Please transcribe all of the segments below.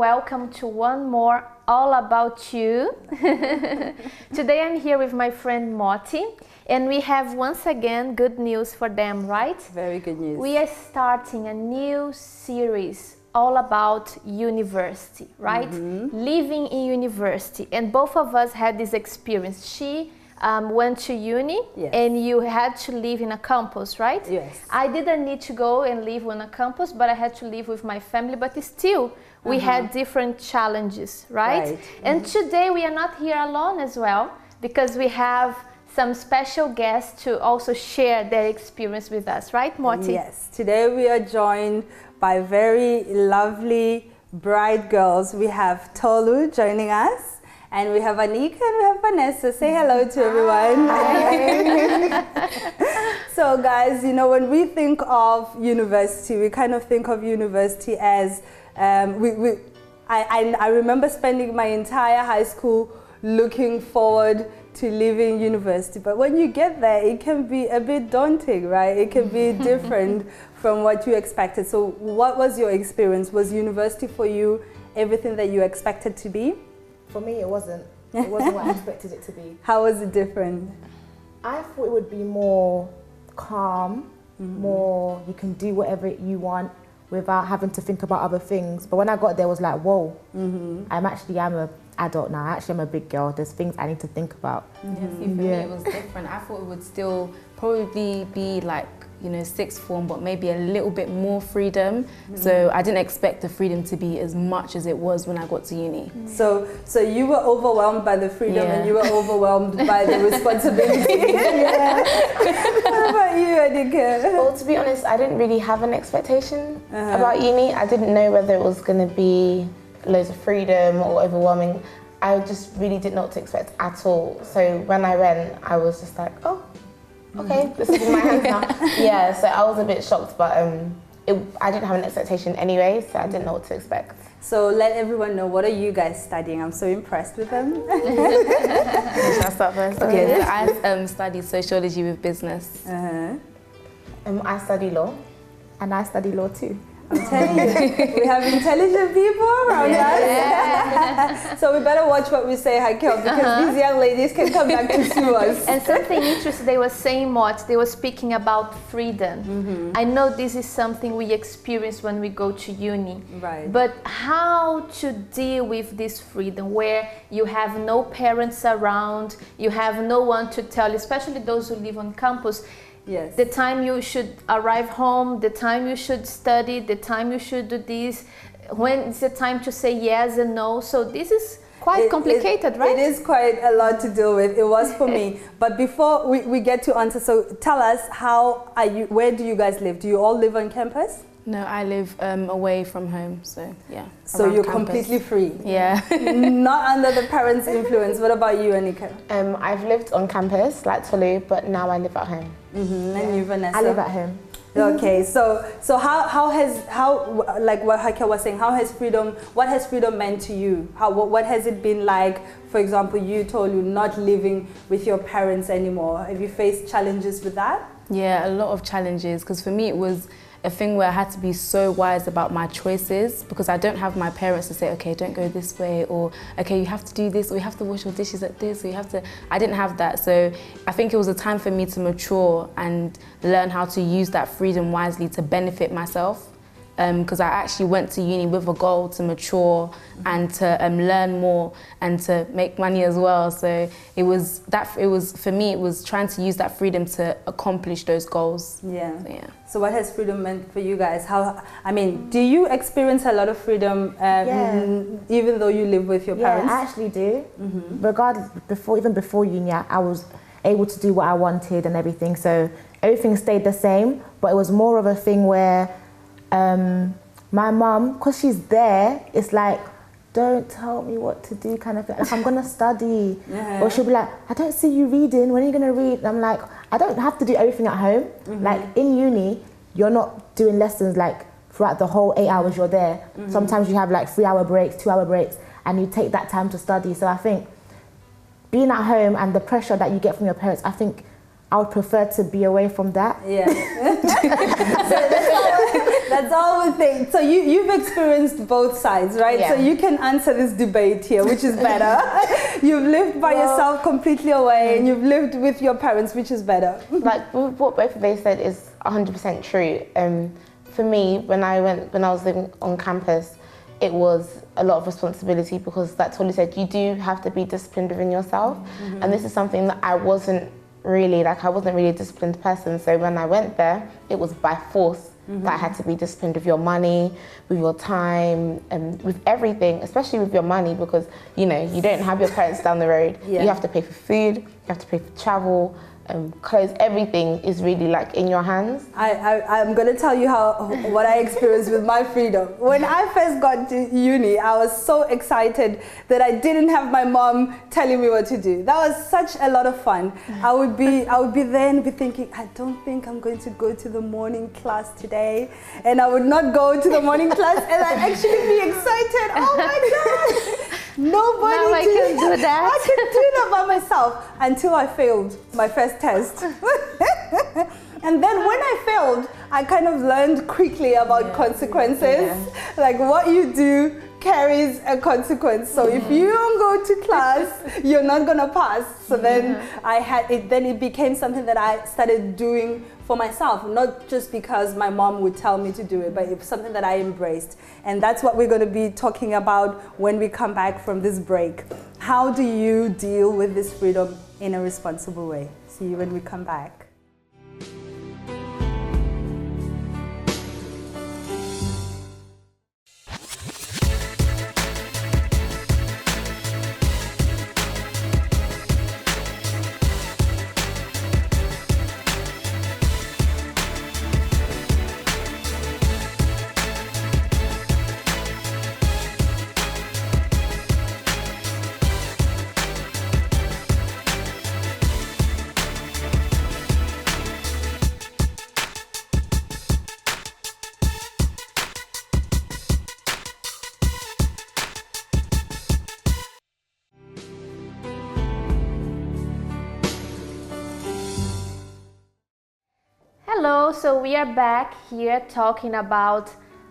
welcome to one more All About You. Today I'm here with my friend Moti, and we have once again good news for them, right? Very good news. We are starting a new series all about university, right? Living in university, and both of us had this experience. She went to uni, yes, and you had to live in a campus, right? Yes. I didn't need to go and live on a campus, but I had to live with my family, but still we had different challenges, right? And today we are not here alone as well, because we have some special guests to also share their experience with us, right, Moti? Yes, today we are joined by very lovely, bright girls. We have Tolu joining us. And we have Anika and we have Vanessa. Say hello to everyone. So guys, you know, when we think of university, we kind of think of university as, I remember spending my entire high school looking forward to leaving university. But when you get there, it can be a bit daunting, right? It can be different from what you expected. So what was your experience? Was university for you everything that you expected to be? For me, it wasn't. It wasn't what I expected it to be. How was it different? I thought it would be more calm, more you can do whatever you want without having to think about other things. But when I got there, it was like, whoa, I'm an adult now. I'm a big girl. There's things I need to think about. Yeah, see, for me, it was different. I thought it would still probably be like, you know, sixth form, but maybe a little bit more freedom. So I didn't expect the freedom to be as much as it was when I got to uni. So you were overwhelmed by the freedom and you were overwhelmed by the responsibility. What about you, Anika? Well, to be honest, I didn't really have an expectation about uni. I didn't know whether it was going to be loads of freedom or overwhelming. I just really didn't know what to expect at all. So when I went, I was just like, oh, okay, this is in my hands now. Yeah, so I was a bit shocked, but I didn't have an expectation anyway, so I didn't know what to expect. So let everyone know, what are you guys studying? I'm so impressed with them. Should I start first? Okay, so I studied sociology with business. I study law, and I study law too. I'm telling you, we have intelligent people around us. So we better watch what we say, Hakel, because these young ladies can come back to sue us. And something interesting they were saying, Mot, they were speaking about freedom. I know this is something we experience when we go to uni. Right. But how to deal with this freedom where you have no parents around, you have no one to tell you, especially those who live on campus. Yes. The time you should arrive home, the time you should study, the time you should do this, when it's the time to say yes and no. So this is quite complicated, right? It is quite a lot to deal with. It was for me. But before we get to answer, so tell us, where do you guys live? Do you all live on campus? No, I live away from home, so yeah. So you're completely free? Yeah. Not under the parents' influence. What about you, Anika? I've lived on campus, like Tolu, but now I live at home. And you, Vanessa? I live at home. Okay, so like what Hakel was saying, what has freedom meant to you? What has it been like? For example, you told you not living with your parents anymore. Have you faced challenges with that? Yeah, a lot of challenges, because for me it was a thing where I had to be so wise about my choices, because I don't have my parents to say, okay, don't go this way, or okay, you have to do this, or you have to wash your dishes like this, or you have to. I didn't have that. So I think it was a time for me to mature and learn how to use that freedom wisely to benefit myself. Because I actually went to uni with a goal to mature and to learn more and to make money as well. So for me, it was trying to use that freedom to accomplish those goals. Yeah. So, yeah. So what has freedom meant for you guys? Do you experience a lot of freedom even though you live with your parents? Yeah, I actually do. Regardless, even before uni, I was able to do what I wanted and everything. So everything stayed the same, but it was more of a thing where my mum, because she's there, it's like, don't tell me what to do kind of thing. Like, I'm going to study. Or she'll be like, I don't see you reading. When are you going to read? And I'm like, I don't have to do everything at home. Like in uni, you're not doing lessons like throughout the whole 8 hours you're there. Sometimes you have like 3-hour breaks, 2-hour breaks, and you take that time to study. So I think being at home and the pressure that you get from your parents, I think I would prefer to be away from that. Yeah. So that's all we think. So you've experienced both sides, right? Yeah. So you can answer this debate here, which is better. You've lived by yourself completely away, and you've lived with your parents, which is better. Like what both of they said is 100% true. For me, when I was living on campus, it was a lot of responsibility because that's what he said. You do have to be disciplined within yourself, and this is something that I wasn't really a disciplined person. So when I went there, it was by force that I had to be disciplined with your money, with your time, and with everything, especially with your money, because you don't have your parents down the road. You have to pay for food, you have to pay for travel, clothes, everything is really like in your hands. I'm going to tell you what I experienced with my freedom. When I first got to uni, I was so excited that I didn't have my mom telling me what to do. That was such a lot of fun. I would be there and be thinking, I don't think I'm going to go to the morning class today. And I would not go to the morning class and I'd actually be excited. Oh my God! Nobody now I can do that. I could do that by myself until I failed my first test. And then when I failed, I kind of learned quickly about consequences. Like what you do carries a consequence. So if you don't go to class, you're not gonna pass. So then it became something that I started doing for myself, not just because my mom would tell me to do it, but it's something that I embraced. And that's what we're going to be talking about when we come back from this break. How do you deal with this freedom in a responsible way? See you when we come back. Hello, so we are back here talking about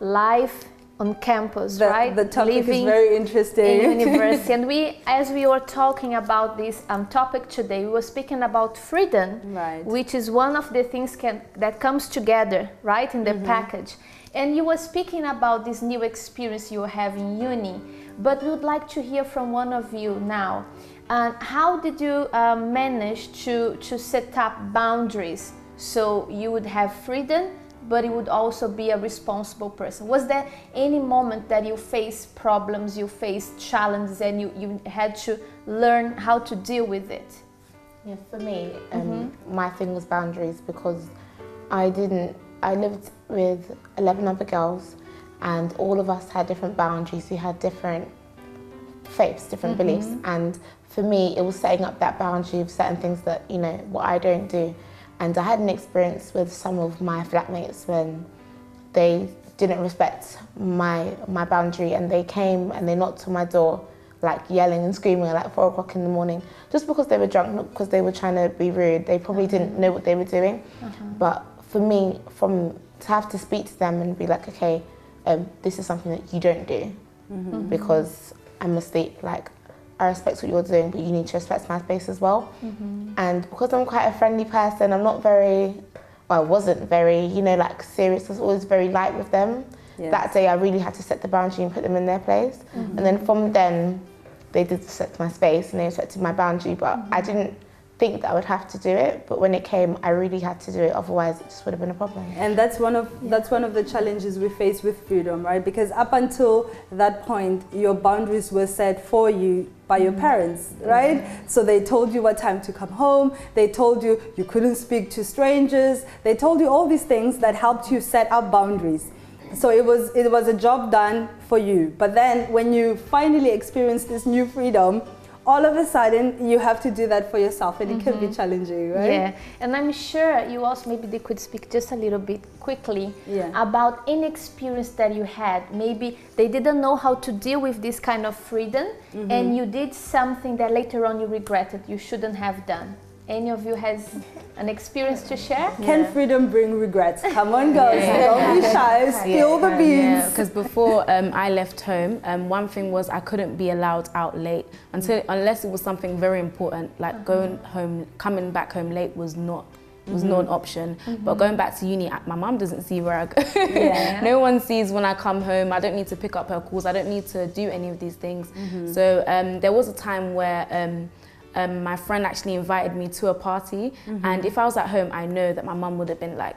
life on campus, right? The topic Living is very interesting. in university. And as we were talking about this topic today, we were speaking about freedom, right, which is one of the things that comes together, right, in the package. And you were speaking about this new experience you have in uni, but we would like to hear from one of you now. How did you manage to set up boundaries so you would have freedom, but you would also be a responsible person? Was there any moment that you faced problems, you faced challenges, and you had to learn how to deal with it? Yeah, for me, my thing was boundaries, because I lived with 11 other girls, and all of us had different boundaries. We had different faiths, different beliefs, and for me, it was setting up that boundary of certain things that, what I don't do. And I had an experience with some of my flatmates when they didn't respect my boundary, and they came and they knocked on my door, like yelling and screaming at like 4 o'clock in the morning, just because they were drunk, not because they were trying to be rude. They probably didn't know what they were doing. But for me, to have to speak to them and be like, okay, this is something that you don't do, because I'm asleep, like, I respect what you're doing, but you need to respect my space as well. And because I'm quite a friendly person, I wasn't very, serious. I was always very light with them. Yes. That day I really had to set the boundary and put them in their place. And then from then, they did respect my space and they respected my boundary, but I didn't think that I would have to do it, but when it came, I really had to do it, otherwise it just would have been a problem. And that's one of the challenges we face with freedom, right? Because up until that point, your boundaries were set for you by your parents, right? So they told you what time to come home, they told you you couldn't speak to strangers, they told you all these things that helped you set up boundaries. So it was a job done for you. But then when you finally experience this new freedom, all of a sudden you have to do that for yourself, and it can be challenging, right? Yeah, and I'm sure you also, maybe they could speak just a little bit quickly about any experience that you had. Maybe they didn't know how to deal with this kind of freedom, and you did something that later on you regretted you shouldn't have done. any of you has an experience to share? Can freedom bring regrets? Come on, girls, don't be shy, spill the beans. Because before I left home, one thing was I couldn't be allowed out late unless it was something very important, like coming back home late was not an option. But going back to uni, my mum doesn't see where I go. No one sees when I come home. I don't need to pick up her calls. I don't need to do any of these things. So there was a time where my friend actually invited me to a party, and if I was at home, I know that my mum would have been like,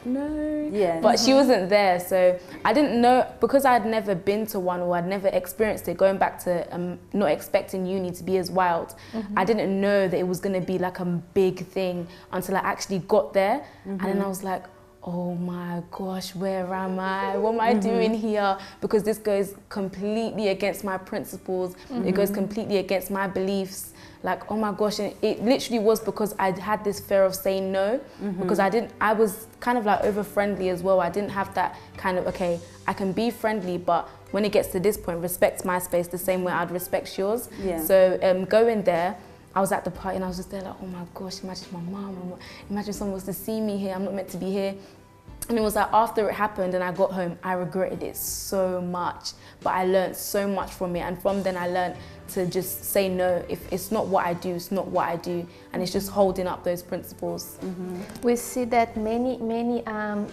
no. But she wasn't there, so I didn't know, because I had never been to one or I'd never experienced it, going back to not expecting uni to be as wild. I didn't know that it was going to be like a big thing until I actually got there, and then I was like, oh my gosh, where am I? What am I doing here? Because this goes completely against my principles. It goes completely against my beliefs. Like, oh my gosh, and it literally was because I had this fear of saying no, because I was kind of like over friendly as well. I didn't have that kind of, okay, I can be friendly, but when it gets to this point, respect my space the same way I'd respect yours. So going there, I was at the party and I was just there like, oh my gosh, imagine my mom, imagine someone was to see me here, I'm not meant to be here. And it was like after it happened and I got home, I regretted it so much, but I learned so much from it. And from then I learned to just say no. If it's not what I do, it's not what I do. And it's just holding up those principles. We see that many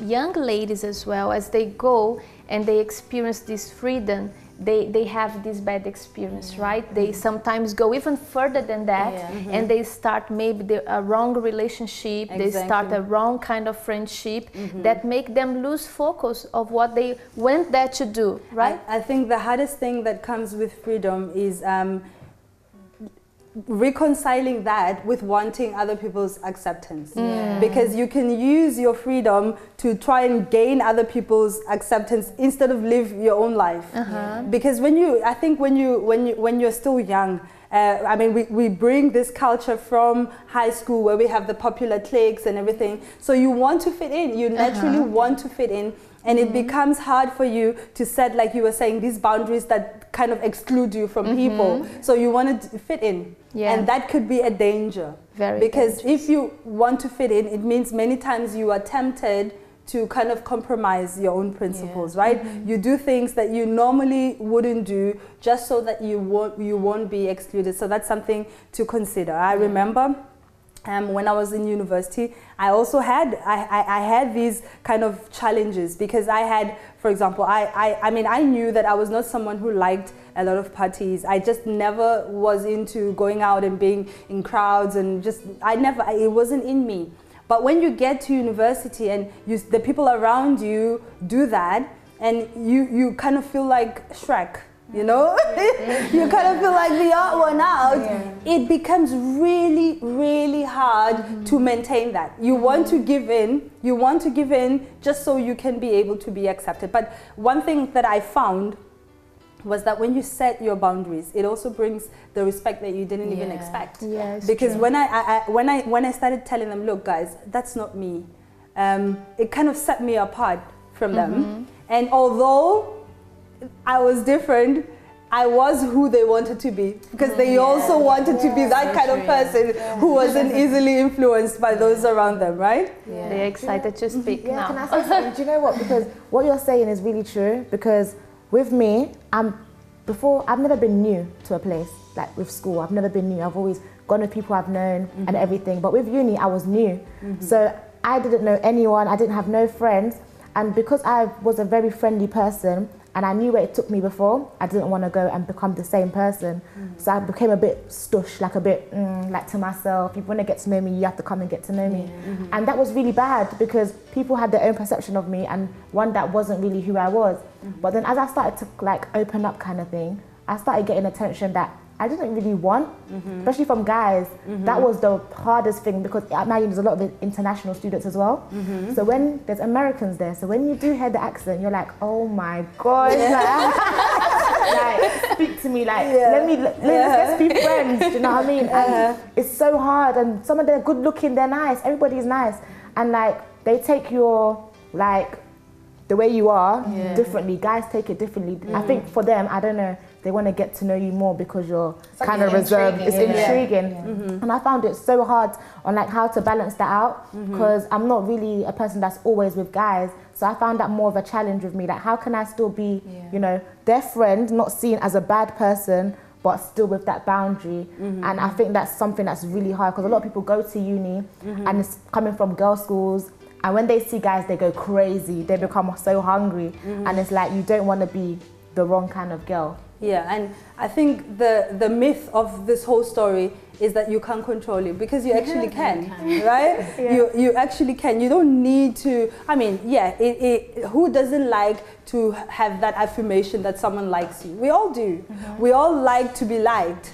young ladies as well, as they go and they experience this freedom, they have this bad experience, right? They sometimes go even further than that, and they start maybe a wrong relationship, they start a wrong kind of friendship that make them lose focus of what they went there to do, right? I think the hardest thing that comes with freedom is reconciling that with wanting other people's acceptance, because you can use your freedom to try and gain other people's acceptance instead of live your own life. Because when you're still young, I mean, we bring this culture from high school where we have the popular cliques and everything, so you want to fit in, you naturally want to fit in. And it becomes hard for you to set, like you were saying, these boundaries that kind of exclude you from people. So you want to fit in. And that could be a danger. Because if you want to fit in, it means many times you are tempted to kind of compromise your own principles, right? You do things that you normally wouldn't do just so that you won't be excluded. So that's something to consider. I remember when I was in university, I also had I had these kind of challenges, because I had, for example, I mean, I knew that I was not someone who liked a lot of parties. I just never was into going out and being in crowds, and just it wasn't in me. But when you get to university and the people around you do that, and you kind of feel like Shrek. You know, you kind of feel like the odd one out. It becomes really, really hard to maintain that. You want to give in, just so you can be able to be accepted. But one thing that I found was that when you set your boundaries, it also brings the respect that you didn't even expect. Because when I started telling them, look guys, that's not me, it kind of set me apart from them. And although I was different, I was who they wanted to be, because they also wanted to be that kind of person who wasn't easily influenced by those around them, right? They're excited to speak now. Can I say something? Do you know what? Because what you're saying is really true, because with me, I've never been new to a place, like with school. I've never been new. I've always gone with people I've known and everything. But with uni, I was new. So I didn't know anyone. I didn't have no friends. And because I was a very friendly person, and I knew where it took me before, I didn't want to go and become the same person. So I became a bit stush, like a bit like to myself. If you want to get to know me, you have to come and get to know me. And that was really bad, because people had their own perception of me, and one that wasn't really who I was. But then as I started to like open up kind of thing, I started getting attention that I didn't really want, especially from guys. That was the hardest thing, because at my uni there's a lot of international students as well. So when there's Americans there, so when you do hear the accent, you're like, oh my God, like speak to me, like let's be friends. Do you know what I mean? And it's so hard, and some of them are good looking, they're nice, everybody's nice, and like they take your like the way you are differently. Guys take it differently. I think for them, I don't know, they want to get to know you more because you're kind of reserved. It's intriguing. And and I found it so hard on like how to balance that out, because I'm not really a person that's always with guys. So I found that more of a challenge with me. Like, how can I still be, you know, their friend, not seen as a bad person, but still with that boundary? And I think that's something that's really hard, because a lot of people go to uni and it's coming from girls' schools, and when they see guys, they go crazy. They become so hungry, and it's like you don't want to be the wrong kind of girl. Yeah, and I think the myth of this whole story is that you can't control it, because you actually can, right? You actually can. You don't need to. I mean, yeah, who doesn't like to have that affirmation that someone likes you? We all do. We all like to be liked.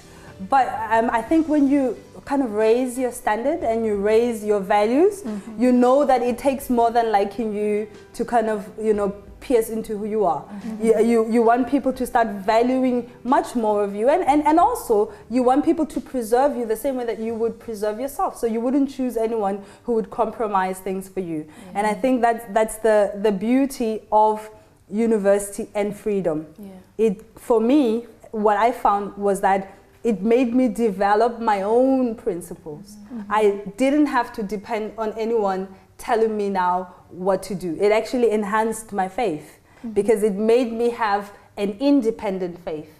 But I think when you kind of raise your standard and you raise your values, you know that it takes more than liking you to kind of, you know, pierce into who you are. You want people to start valuing much more of you, and also you want people to preserve you the same way that you would preserve yourself. So you wouldn't choose anyone who would compromise things for you. And I think that's the beauty of university and freedom. For me, what I found was that it made me develop my own principles. I didn't have to depend on anyone telling me now what to do. It actually enhanced my faith, because it made me have an independent faith,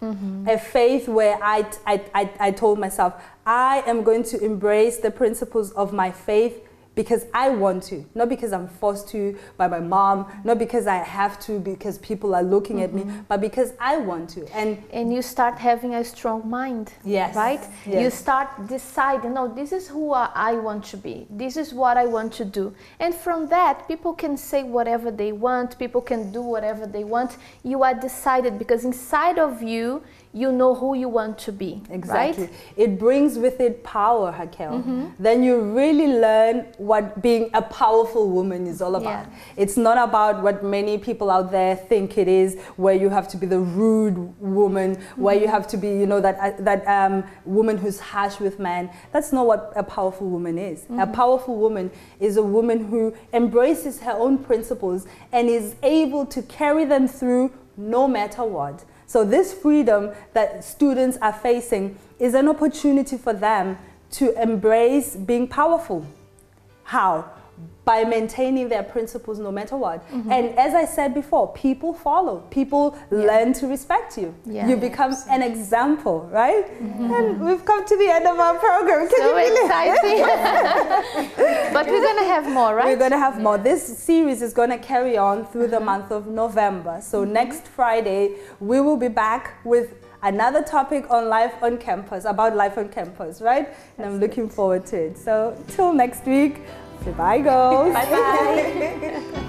a faith where I told myself, I am going to embrace the principles of my faith because I want to, not because I'm forced to by my mom, not because I have to because people are looking at me, but because I want to. And you start having a strong mind, right? Yes. You start deciding, no, this is who I want to be. This is what I want to do. And from that, people can say whatever they want. People can do whatever they want. You are decided, because inside of you, you know who you want to be. Exactly. Right? It brings with it power, Raquel. Then you really learn what being a powerful woman is all about. It's not about what many people out there think it is, where you have to be the rude woman, where you have to be, you know, that woman who's harsh with men. That's not what a powerful woman is. A powerful woman is a woman who embraces her own principles and is able to carry them through no matter what. So this freedom that students are facing is an opportunity for them to embrace being powerful. How? By maintaining their principles no matter what. And as I said before, people follow. People learn to respect you. You become an example, right? And we've come to the end of our program. Can so exciting. But we're going to have more, right? We're going to have more. This series is going to carry on through the month of November. So next Friday, we will be back with another topic on life on campus, about life on campus, right? And I'm looking forward to it. So till next week. Bye, girls. Bye-bye.